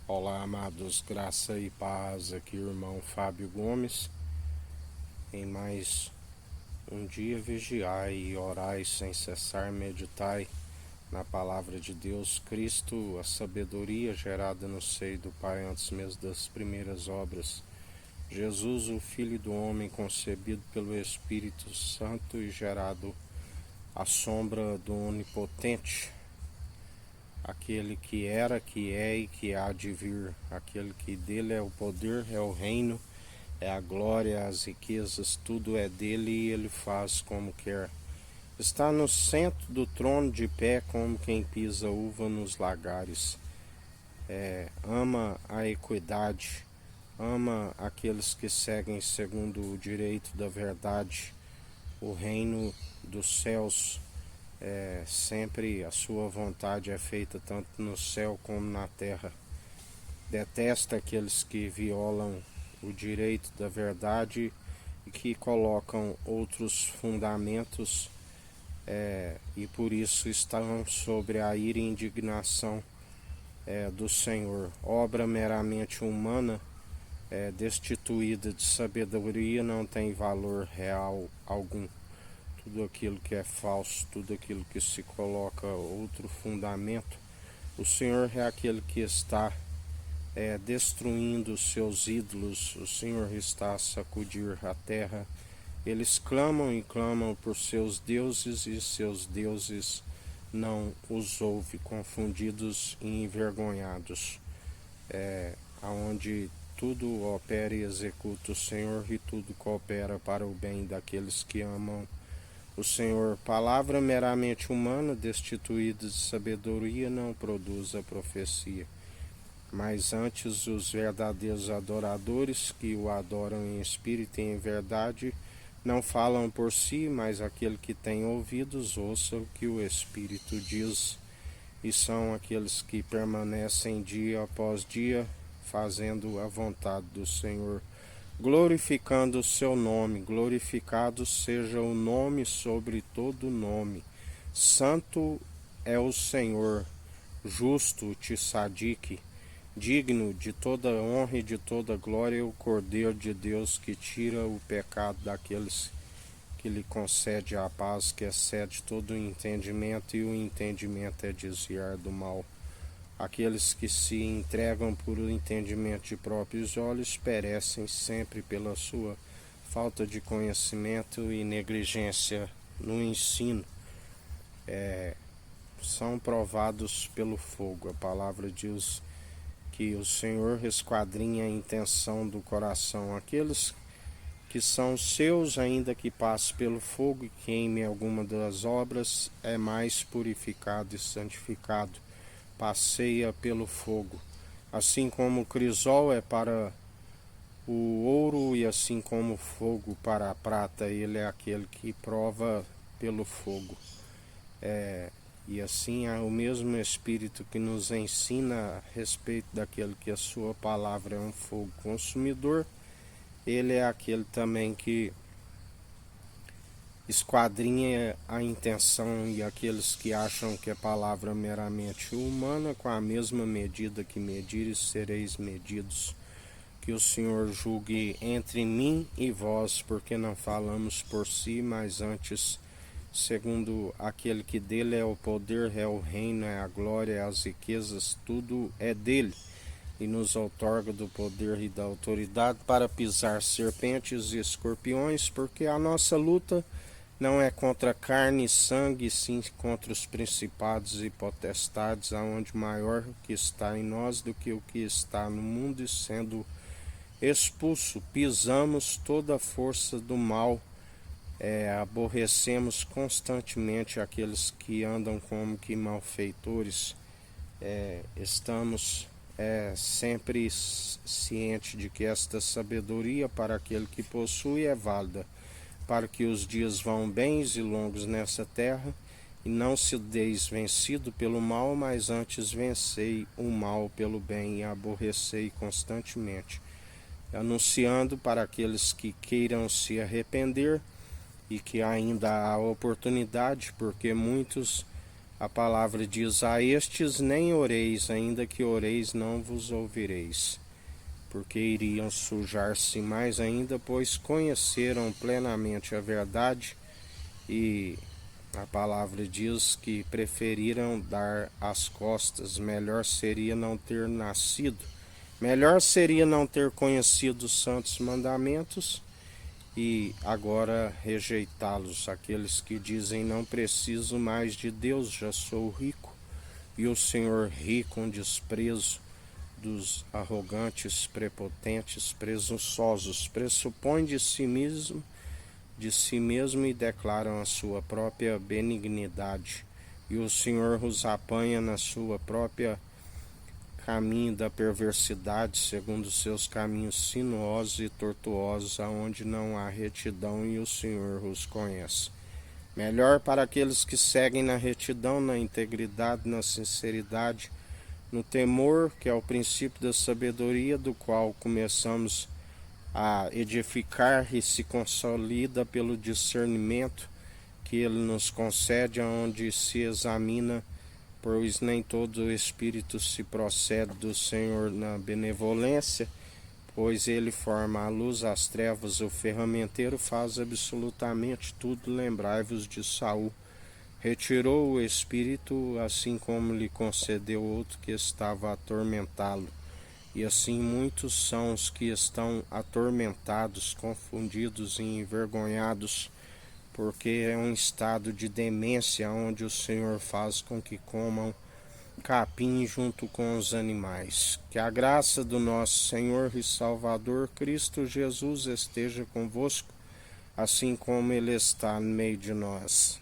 Olá, amados, graça e paz, aqui o irmão Fábio Gomes. Em mais um dia vigiai e orai sem cessar, meditai na palavra de Deus, Cristo, a sabedoria gerada no seio do Pai antes mesmo das primeiras obras. Jesus, o Filho do Homem, concebido pelo Espírito Santo e gerado à sombra do Onipotente, aquele que era, que é e que há de vir, aquele que dele é o poder, é o reino, é a glória, as riquezas, tudo é dele e ele faz como quer. Está no centro do trono de pé como quem pisa uva nos lagares. Ama a equidade, ama aqueles que seguem segundo o direito da verdade. O reino dos céus, sempre a sua vontade é feita tanto no céu como na terra. Detesta aqueles que violam o direito da verdade e que colocam outros fundamentos, e por isso estão sobre a ira e indignação do Senhor. Obra meramente humana, destituída de sabedoria, não tem valor real algum. Tudo aquilo que é falso, tudo aquilo que se coloca outro fundamento, o Senhor é aquele que está destruindo os seus ídolos. O Senhor está a sacudir a terra. Eles clamam e clamam por seus deuses e seus deuses não os ouve, confundidos e envergonhados. Aonde tudo opera e executa o Senhor e tudo coopera para o bem daqueles que amam o Senhor. Palavra meramente humana, destituída de sabedoria, não produz a profecia. Mas antes os verdadeiros adoradores, que o adoram em espírito e em verdade, não falam por si, mas aquele que tem ouvidos ouça o que o Espírito diz. E são aqueles que permanecem dia após dia, fazendo a vontade do Senhor, glorificando o seu nome. Glorificado seja o nome sobre todo nome. Santo é o Senhor, justo Tissadique. Digno de toda honra e de toda glória, o Cordeiro de Deus que tira o pecado daqueles, que lhe concede a paz que excede todo o entendimento, e o entendimento é desviar do mal. Aqueles que se entregam por o entendimento de próprios olhos perecem sempre pela sua falta de conhecimento e negligência no ensino. São provados pelo fogo. A palavra diz que o Senhor esquadrinha a intenção do coração. Aqueles que são seus, ainda que passe pelo fogo e queime alguma das obras, é mais purificado e santificado, passeia pelo fogo. Assim como o crisol é para o ouro e assim como o fogo para a prata, ele é aquele que prova pelo fogo. E assim há o mesmo Espírito que nos ensina a respeito daquele que a sua palavra é um fogo consumidor. Ele é aquele também que esquadrinha a intenção, e aqueles que acham que a palavra é meramente humana, com a mesma medida que medires, sereis medidos. Que o Senhor julgue entre mim e vós, porque não falamos por si, mas antes segundo aquele que dele é o poder, é o reino, é a glória, é as riquezas, tudo é dele, e nos outorga do poder e da autoridade para pisar serpentes e escorpiões, porque a nossa luta não é contra carne e sangue, sim contra os principados e potestades, aonde maior o que está em nós do que o que está no mundo, e sendo expulso, pisamos toda a força do mal. Aborrecemos constantemente aqueles que andam como que malfeitores. Estamos sempre cientes de que esta sabedoria para aquele que possui é válida, para que os dias vão bens e longos nessa terra, e não se deis vencido pelo mal, mas antes vencei o mal pelo bem, e aborrecei constantemente, anunciando para aqueles que queiram se arrepender, e que ainda há oportunidade, porque muitos A palavra diz: a estes nem oreis, ainda que oreis não vos ouvireis, porque iriam sujar-se mais ainda, pois conheceram plenamente a verdade, e a palavra diz que preferiram dar as costas. Melhor seria não ter nascido, melhor seria não ter conhecido os santos mandamentos e agora rejeitá-los. Aqueles que dizem: não preciso mais de Deus, já sou rico. E o Senhor ri com desprezo dos arrogantes, prepotentes, presunçosos, pressupõem de si mesmo e declaram a sua própria benignidade. E o Senhor os apanha na sua própria caminho da perversidade, segundo seus caminhos sinuosos e tortuosos, aonde não há retidão, e o Senhor os conhece. Melhor para aqueles que seguem na retidão, na integridade, na sinceridade, no temor, que é o princípio da sabedoria, do qual começamos a edificar e se consolida pelo discernimento que ele nos concede, onde se examina, pois nem todo o Espírito se procede do Senhor na benevolência, pois ele forma a luz às trevas, o ferramenteiro faz absolutamente tudo. Lembrai-vos de Saul. Retirou o Espírito, assim como lhe concedeu outro que estava a atormentá-lo. E assim muitos são os que estão atormentados, confundidos e envergonhados, porque é um estado de demência onde o Senhor faz com que comam capim junto com os animais. Que a graça do nosso Senhor e Salvador Cristo Jesus esteja convosco, assim como Ele está no meio de nós.